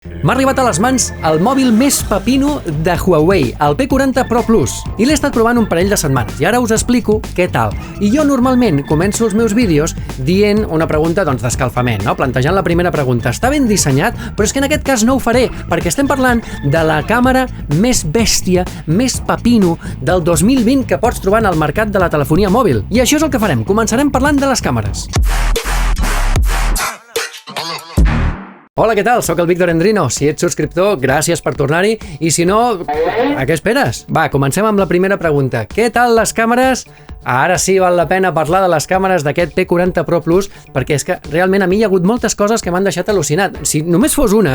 M'ha arribat a les mans el mòbil més pepino de Huawei, el P40 Pro Plus, i l'he estat provant un parell de setmanes, i ara us explico què tal. I jo normalment començo els meus vídeos dient una pregunta d'escalfament, no? Plantejant la primera pregunta. Està ben dissenyat, però és que en aquest cas no ho faré, perquè estem parlant de la càmera més bèstia, més pepino del 2020 que pots trobar en el mercat de la telefonia mòbil. I això és el que farem, començarem parlant de les càmeres. Hola, què tal? Soc el Víctor Endrino. Si ets subscriptor, gràcies per tornar-hi. I si no, a què esperes? Va, comencem amb la primera pregunta. Què tal les càmeres? Ara sí val la pena parlar de les càmeres d'aquest P40 Pro Plus, perquè és que realment a mi hi ha hagut moltes coses que m'han deixat al·lucinat. Si només fos una,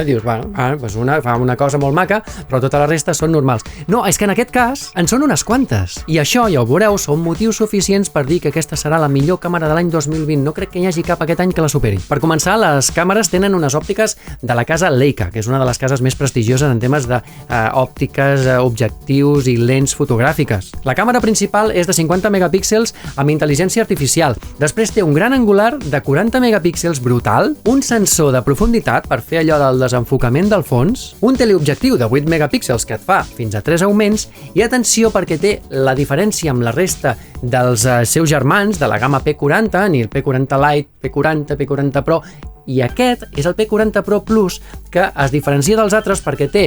dius, doncs una fa una cosa molt maca, però tota la resta són normals. No, és que en aquest cas en són unes quantes. I això, ja ho veureu, són motius suficients per dir que aquesta serà la millor càmera de l'any 2020. No crec que hi hagi cap aquest any que la superi. Per començar, les càmeres tenen unes òptiques de la casa Leica, que és una de les cases més prestigioses en temes d'òptiques, objectius i lents fotogràfiques. La càmera principal és de 50 megapíxels amb intel·ligència artificial. Després té un gran angular de 40 megapíxels brutal, un sensor de profunditat per fer allò del desenfocament del fons, un teleobjectiu de 8 megapíxels que et fa fins a 3 augments, i atenció perquè té la diferència amb la resta dels seus germans de la gamma P40, ni el P40 Lite, P40, P40 Pro, i aquest és el P40 Pro Plus, que es diferencia dels altres perquè té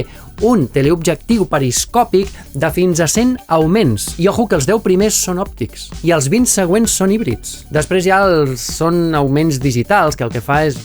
un teleobjectiu periscòpic de fins a 100 augments. I ojo que els 10 primers són òptics i els 20 següents són híbrids. Després ja són augments digitals, que el que fa és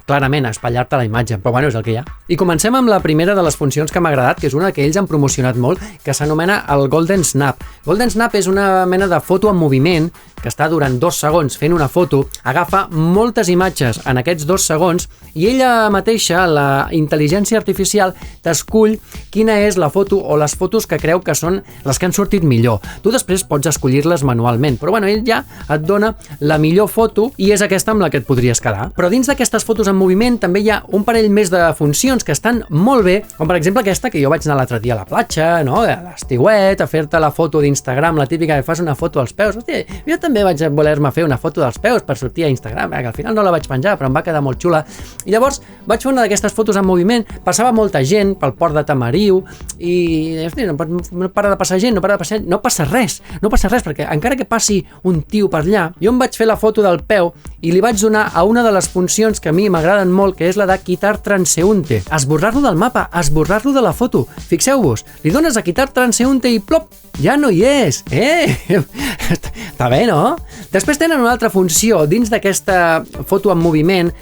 clarament espatllar-te la imatge, però bueno, és el que hi ha. I comencem amb la primera de les funcions que m'ha agradat, que és una que ells han promocionat molt, que s'anomena el Golden Snap. Golden Snap és una mena de foto en moviment que està durant 2 segons fent una foto, agafa moltes imatges en aquests 2 segons i ella mateixa, la intel·ligència artificial, t'escull quina és la foto o les fotos que creu que són les que han sortit millor. Tu després pots escollir-les manualment, però bueno, ell ja et dona la millor foto i és aquesta amb la que et podries quedar. Però dins d'aquestes fotos en moviment també hi ha un parell més de funcions que estan molt bé, com per exemple aquesta que jo vaig anar l'altre dia a la platja, no? A l'estiuet, a fer-te la foto d'Instagram, la típica que fas una foto als peus. Hòstia, jo també vaig voler-me fer una foto dels peus per sortir a Instagram, que al final no la vaig penjar, però em va quedar molt xula. I llavors vaig fer una d'aquestes fotos en moviment, passava molta gent pel port de Tamariu i no para de passar gent, no passa res, perquè encara que passi un tio per allà, jo em vaig fer la foto del peu i li vaig donar a una de les funcions que a mi m'agraden molt, que és la de quitar transeúnte, esborrar-lo del mapa, esborrar-lo de la foto. Fixeu-vos, li dones a quitar transeúnte i plop, ja no hi és. Està bé, no? Després tenen una altra funció dins d'aquesta foto en moviment,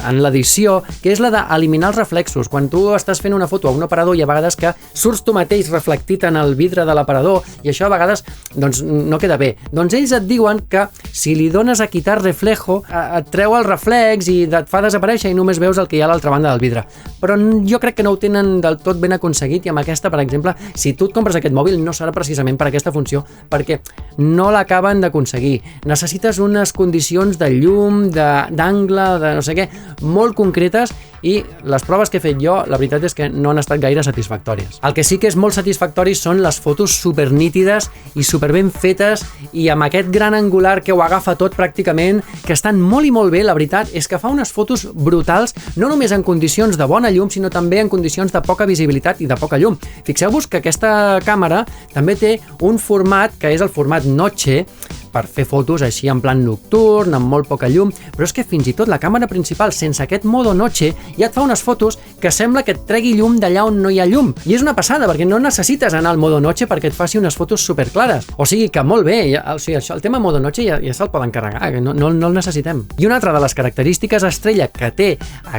en l'edició, que és la d'eliminar els reflexos. Quan tu estàs fent una foto a un aparador hi ha vegades que surts tu mateix reflectit en el vidre de l'aparador i això a vegades no queda bé. Doncs ells et diuen que si li dones a quitar reflejo et treu el reflex i et fa desaparèixer i només veus el que hi ha a l'altra banda del vidre. Però jo crec que no ho tenen del tot ben aconseguit i amb aquesta, per exemple, si tu et compres aquest mòbil no serà precisament per aquesta funció perquè no l'acaben d'aconseguir. Necessites unes condicions de llum, d'angle, de no sé què, molt concretes i les proves que he fet jo, la veritat és que no han estat gaire satisfactòries. El que sí que és molt satisfactori són les fotos supernítides i superben fetes i amb aquest gran angular que ho agafa tot pràcticament, que estan molt i molt bé. La veritat és que fa unes fotos brutals, no només en condicions de bona llum, sinó també en condicions de poca visibilitat i de poca llum. Fixeu-vos que aquesta càmera també té un format que és el format Noche, per fer fotos així en plan nocturn, amb molt poca llum, però és que fins i tot la càmera principal, sense aquest modo Noche, ja et fa unes fotos que sembla que et tregui llum d'allà on no hi ha llum. I és una passada, perquè no necessites anar al modo Noche perquè et faci unes fotos superclares. O sigui que molt bé, el tema modo Noche ja se'l poden carregar, no el necessitem. I una altra de les característiques estrella que té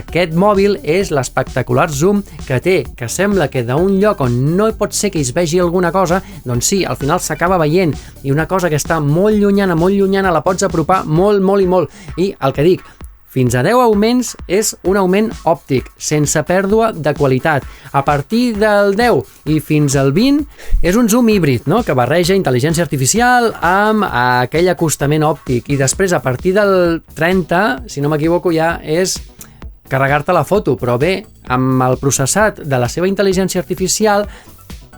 aquest mòbil és l'espectacular zoom que té, que sembla que d'un lloc on no pot ser que es vegi alguna cosa, doncs sí, al final s'acaba veient, i una cosa que està molt llunyana, la pots apropar molt i molt. I el que dic, fins a 10 augments és un augment òptic, sense pèrdua de qualitat. A partir del 10 i fins al 20 és un zoom híbrid, no? Que barreja intel·ligència artificial amb aquell acostament òptic. I després, a partir del 30, si no m'equivoco, ja és carregar-te la foto. Però bé, amb el processat de la seva intel·ligència artificial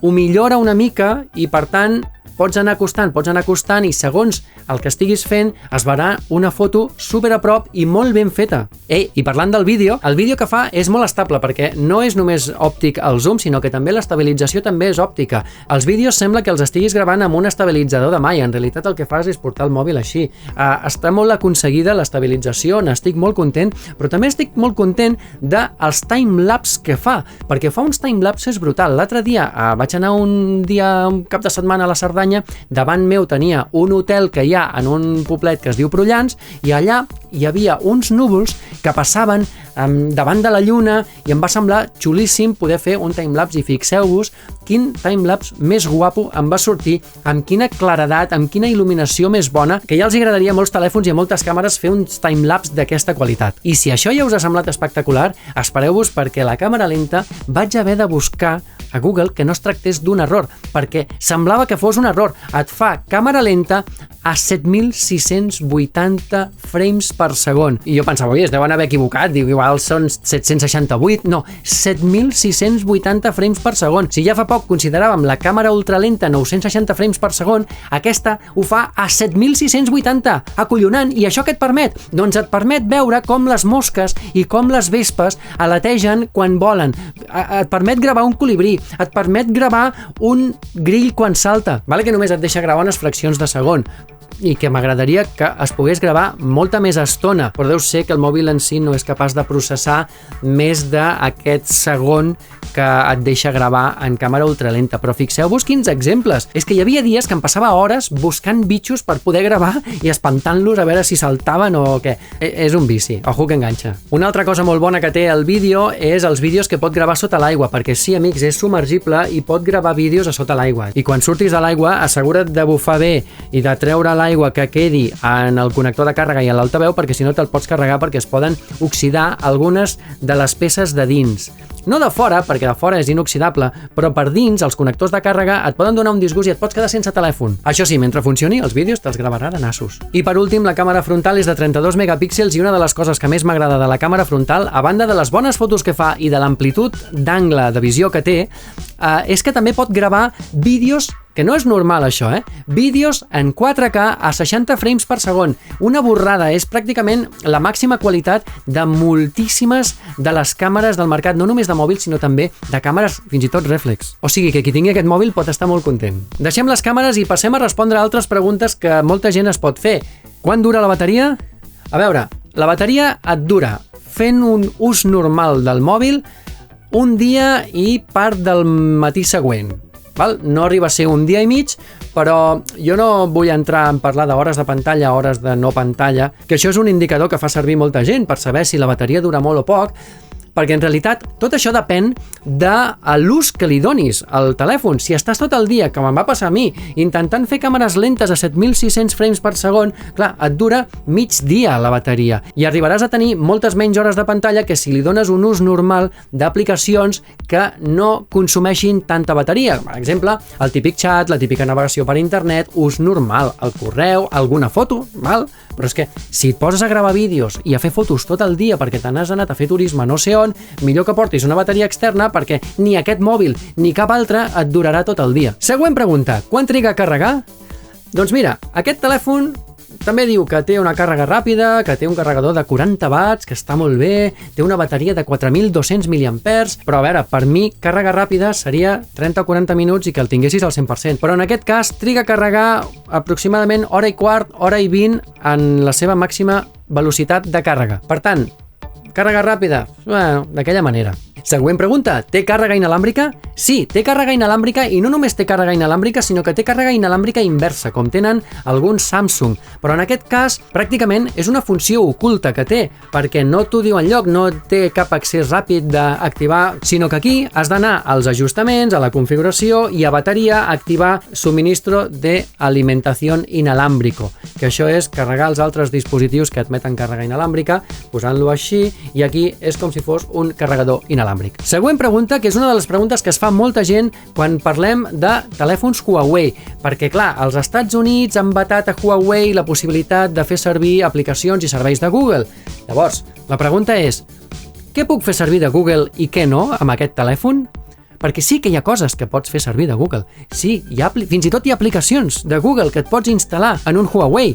ho millora una mica i, per tant, pots anar acostant i segons el que estiguis fent es veurà una foto super a prop i molt ben feta. I parlant del vídeo, el vídeo que fa és molt estable perquè no és només òptic el zoom, sinó que també l'estabilització també és òptica. Els vídeos sembla que els estiguis gravant amb un estabilitzador de mà i en realitat el que fas és portar el mòbil així. Està molt aconseguida l'estabilització, n'estic molt content, però també estic molt content dels timelapse que fa, perquè fa uns timelapses brutal. L'altre dia vaig anar un cap de setmana a la Cerdanya, davant meu tenia un hotel que hi ha en un poblet que es diu Prullans i allà hi havia uns núvols que passaven davant de la lluna i em va semblar xulíssim poder fer un timelapse i fixeu-vos quin timelapse més guapo em va sortir, amb quina claredat, amb quina il·luminació més bona, que ja els agradaria a molts telèfons i a moltes càmeres fer uns timelapse d'aquesta qualitat. I si això ja us ha semblat espectacular, espereu-vos perquè la càmera lenta vaig haver de buscar a Google que no es tractés d'un error, perquè semblava que fos un error. Et fa càmera lenta a 7.680 frames per segon. I jo pensava, oi, es deuen haver equivocat, diu, igual són 768, no, 7.680 frames per segon. Si ja fa poc consideràvem la càmera ultralenta 960 frames per segon, aquesta ho fa a 7.680, acollonant. I això què et permet? Doncs et permet veure com les mosques i com les vespes aletegen quan volen. Et permet gravar un colibrí, et permet gravar un grill quan salta, vale? Que només et deixa gravar unes fraccions de segon i que m'agradaria que es pogués gravar molta més estona, però deu ser que el mòbil en si no és capaç de processar més d'aquest segon que et deixa gravar en càmera ultralenta. Però fixeu-vos quins exemples. És que hi havia dies que em passava hores buscant bitxos per poder gravar i espantant-los a veure si saltaven o què. És un vici. Ojo que enganxa. Una altra cosa molt bona que té el vídeo és els vídeos que pot gravar sota l'aigua, perquè sí, amics, és submergible i pot gravar vídeos a sota l'aigua. I quan surtis de l'aigua, assegura't de bufar bé i de treure l'aigua que quedi en el connector de càrrega i en l'altaveu, perquè si no te'l pots carregar perquè es poden oxidar algunes de les peces de dins. No de fora, perquè de fora és inoxidable, però per dins els connectors de càrrega et poden donar un disgust i et pots quedar sense telèfon. Això sí, mentre funcioni, els vídeos te'ls gravarà de nassos. I per últim, la càmera frontal és de 32 megapíxels i una de les coses que més m'agrada de la càmera frontal, a banda de les bones fotos que fa i de l'amplitud d'angle de visió que té, és que també pot gravar vídeos, que no és normal això, vídeos en 4K a 60 frames per segon. Una borrada, és pràcticament la màxima qualitat de moltíssimes de les càmeres del mercat, no només de mòbils, sinó també de càmeres fins i tot rèflex. O sigui que qui tingui aquest mòbil pot estar molt content. Deixem les càmeres i passem a respondre altres preguntes que molta gent es pot fer. Quan dura la bateria? A veure, la bateria et dura, fent un ús normal del mòbil, un dia i part del matí següent. No arriba a ser un dia i mig, però jo no vull entrar en parlar d'hores de pantalla, hores de no pantalla, que això és un indicador que fa servir molta gent per saber si la bateria dura molt o poc, perquè en realitat tot això depèn de l'ús que li donis al telèfon. Si estàs tot el dia, com em va passar a mi, intentant fer càmeres lentes a 7.600 frames per segon, clar, et dura mig dia la bateria i arribaràs a tenir moltes menys hores de pantalla que si li dones un ús normal d'aplicacions que no consumeixin tanta bateria. Per exemple, el típic xat, la típica navegació per internet, ús normal, el correu, alguna foto, val? Però és que si et poses a gravar vídeos i a fer fotos tot el dia perquè te n'has anat a fer turisme no sé on, millor que portis una bateria externa perquè ni aquest mòbil ni cap altre et durarà tot el dia. Següent pregunta, quan triga a carregar? Doncs mira, aquest telèfon també diu que té una càrrega ràpida, que té un carregador de 40 watts, que està molt bé, té una bateria de 4.200 mAh, però a veure, per mi càrrega ràpida seria 30 o 40 minuts i que el tinguessis al 100%. Però en aquest cas triga a carregar aproximadament hora i quart, hora i 20 en la seva màxima velocitat de càrrega. Per tant, càrrega ràpida? Bueno, d'aquella manera. Següent pregunta, té càrrega inalàmbrica? Sí, té càrrega inalàmbrica i no només té càrrega inalàmbrica, sinó que té càrrega inalàmbrica inversa, com tenen alguns Samsung. Però en aquest cas, pràcticament és una funció oculta que té, perquè no t'ho diu enlloc, no té cap accés ràpid d'activar, sinó que aquí has d'anar als ajustaments, a la configuració i a bateria activar suministro de alimentació inalàmbrico, que això és carregar els altres dispositius que admeten càrrega inalàmbrica, posant-lo així, i aquí és com si fos un carregador inalàmbric. Següent pregunta, que és una de les preguntes que es fa molta gent quan parlem de telèfons Huawei, perquè clar, als Estats Units han vetat a Huawei la possibilitat de fer servir aplicacions i serveis de Google. Llavors, la pregunta és, què puc fer servir de Google i què no amb aquest telèfon? perquè sí que hi ha coses que pots fer servir de Google. Sí, fins i tot hi ha aplicacions de Google que et pots instal·lar en un Huawei,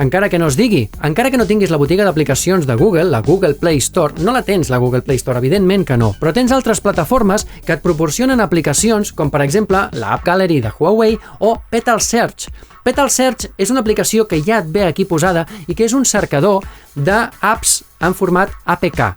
encara que no es digui. Encara que no tinguis la botiga d'aplicacions de Google, la Google Play Store, no la tens, la Google Play Store, evidentment que no, però tens altres plataformes que et proporcionen aplicacions com, per exemple, la App Gallery de Huawei o Petal Search. Petal Search és una aplicació que ja et ve aquí posada i que és un cercador d'apps en format APK.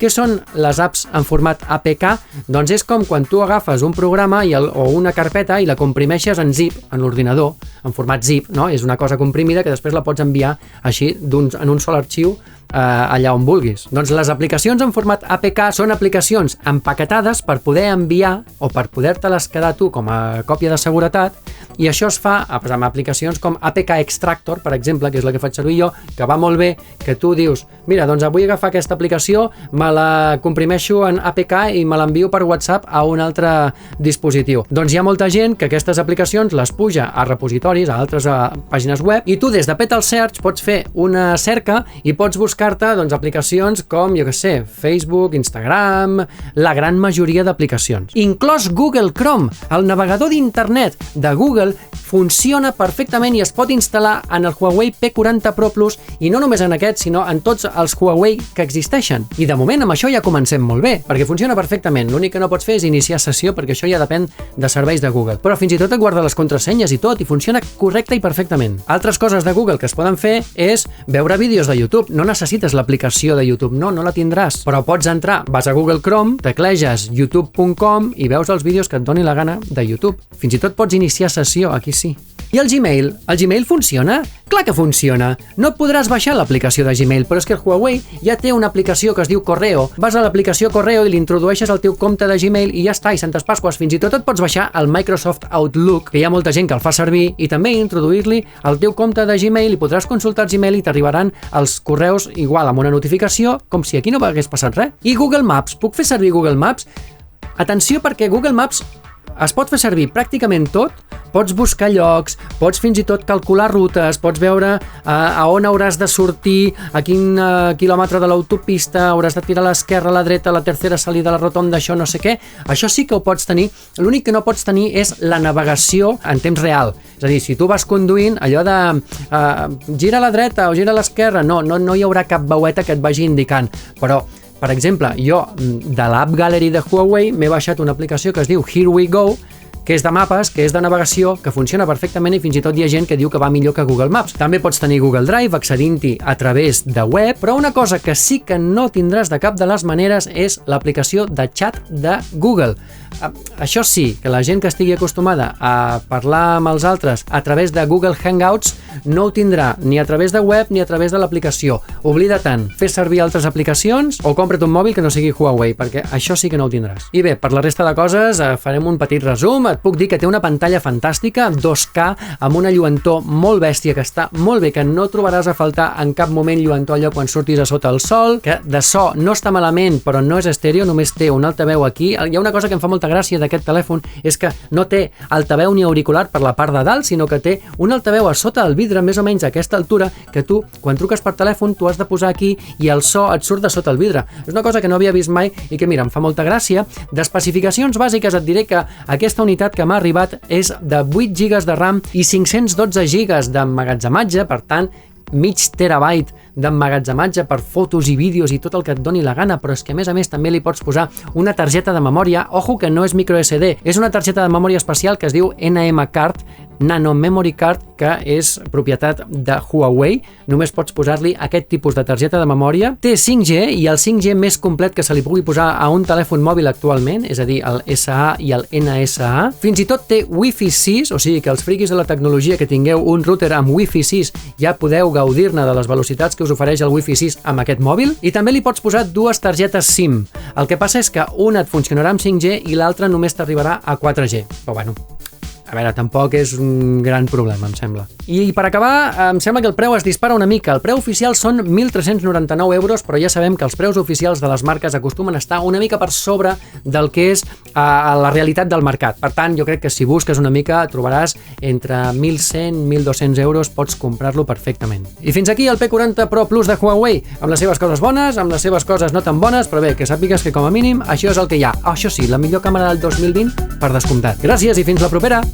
Què són les apps en format APK? Doncs és com quan tu agafes un programa o una carpeta i la comprimeixes en zip, en l'ordinador, en format zip, no? És una cosa comprimida que després la pots enviar així en un sol arxiu allà on vulguis. Doncs les aplicacions en format APK són aplicacions empaquetades per poder enviar o per poder-te-les quedar tu com a còpia de seguretat, i això es fa amb aplicacions com APK Extractor, per exemple, que és la que faig servir jo, que va molt bé, que tu dius, mira, doncs vull agafar aquesta aplicació, me la comprimeixo en APK i me l'envio per WhatsApp a un altre dispositiu. Doncs hi ha molta gent que aquestes aplicacions les puja a repositoris, a altres pàgines web, i tu des de Petal Search pots fer una cerca i pots buscar doncs, aplicacions com, jo què sé, Facebook, Instagram, la gran majoria d'aplicacions. Inclòs Google Chrome, el navegador d'internet de Google, funciona perfectament i es pot instal·lar en el Huawei P40 Pro Plus, i no només en aquest, sinó en tots els Huawei que existeixen. I de moment amb això ja comencem molt bé, perquè funciona perfectament. L'únic que no pots fer és iniciar sessió, perquè això ja depèn de serveis de Google. Però fins i tot et guarda les contrasenyes i tot, i funciona correcte i perfectament. Altres coses de Google que es poden fer és veure vídeos de YouTube. No necessites l'aplicació de YouTube, no la tindràs, però pots entrar, vas a Google Chrome, tecleges youtube.com i veus els vídeos que et doni la gana de YouTube. Fins i tot pots iniciar sessió, aquí sí. I el Gmail? El Gmail funciona? Clar que funciona! No et podràs baixar l'aplicació de Gmail, però és que el Huawei ja té una aplicació que es diu Correo. Vas a l'aplicació Correo i l'introdueixes al teu compte de Gmail i ja està, i Santes Pasques. Fins i tot et pots baixar el Microsoft Outlook, que hi ha molta gent que el fa servir, i també introduir-li al teu compte de Gmail i podràs consultar el Gmail i t'arribaran els correus igual amb una notificació, com si aquí no hagués passat res. I Google Maps? Puc fer servir Google Maps? Atenció, perquè Google Maps es pot fer servir pràcticament tot. Pots buscar llocs, pots fins i tot calcular rutes, pots veure a on hauràs de sortir, a quin quilòmetre de l'autopista, hauràs de tirar a l'esquerra, a la dreta, a la tercera salida a la rotonda, això no sé què. Això sí que ho pots tenir. L'únic que no pots tenir és la navegació en temps real. És a dir, si tu vas conduint, allò de gira a la dreta o gira a l'esquerra, no hi haurà cap veueta que et vagi indicant. Però, per exemple, jo de l'App Gallery de Huawei m'he baixat una aplicació que es diu Here We Go, que és de mapes, que és de navegació, que funciona perfectament, i fins i tot hi ha gent que diu que va millor que Google Maps. També pots tenir Google Drive accedint-hi a través de web, però una cosa que sí que no tindràs de cap de les maneres és l'aplicació de xat de Google. Això sí, que la gent que estigui acostumada a parlar amb els altres a través de Google Hangouts no ho tindrà ni a través de web ni a través de l'aplicació. Oblida tant, fes servir altres aplicacions o compra't un mòbil que no sigui Huawei, perquè això sí que no ho tindràs. I bé, per la resta de coses farem un petit resum. Et puc dir que té una pantalla fantàstica, 2K, amb una lluentor molt bèstia, que està molt bé, que no trobaràs a faltar en cap moment lluentor allò quan surtis a sota el sol, que de so no està malament, però no és estèreo, només té un altaveu aquí. Hi ha una cosa que em fa molta gràcia d'aquest telèfon, és que no té altaveu ni auricular per la part de dalt, sinó que té un altaveu a sota del vidre, més o menys a aquesta altura, que tu, quan truques per telèfon, tu has de posar aquí i el so et surt de sota el vidre. És una cosa que no havia vist mai i que, mira, em fa molta gràcia. D'especificacions bàsiques et diré que aquesta unitat que m'ha arribat és de 8 GB de RAM i 512 GB d'emmagatzematge, per tant, mig terabyte d'emmagatzematge per fotos i vídeos i tot el que et doni la gana, però és que a més també li pots posar una targeta de memòria. Ojo que no és micro SD, és una targeta de memòria especial que es diu NM Card, Nano Memory Card, que és propietat de Huawei. Només pots posar-li aquest tipus de targeta de memòria. Té 5G i el 5G més complet que se li pugui posar a un telèfon mòbil actualment, és a dir, el SA i el NSA. Fins i tot té Wi-Fi 6, o sigui que els friquis de la tecnologia que tingueu un router amb Wi-Fi 6 ja podeu gaudir-ne de les velocitats que us ofereix el Wi-Fi 6 amb aquest mòbil. I també li pots posar dues targetes SIM. El que passa és que una et funcionarà amb 5G i l'altra només t'arribarà a 4G. Però bueno, A veure, tampoc és un gran problema, em sembla. I per acabar, em sembla que el preu es dispara una mica. El preu oficial són 1.399 euros, però ja sabem que els preus oficials de les marques acostumen a estar una mica per sobre del que és la realitat del mercat. Per tant, jo crec que si busques una mica trobaràs entre 1.100 i 1.200 euros, pots comprar-lo perfectament. I fins aquí el P40 Pro Plus de Huawei, amb les seves coses bones, amb les seves coses no tan bones, però bé, que sàpigues que com a mínim això és el que hi ha. Això sí, la millor càmera del 2020 per descomptat. Gràcies i fins la propera!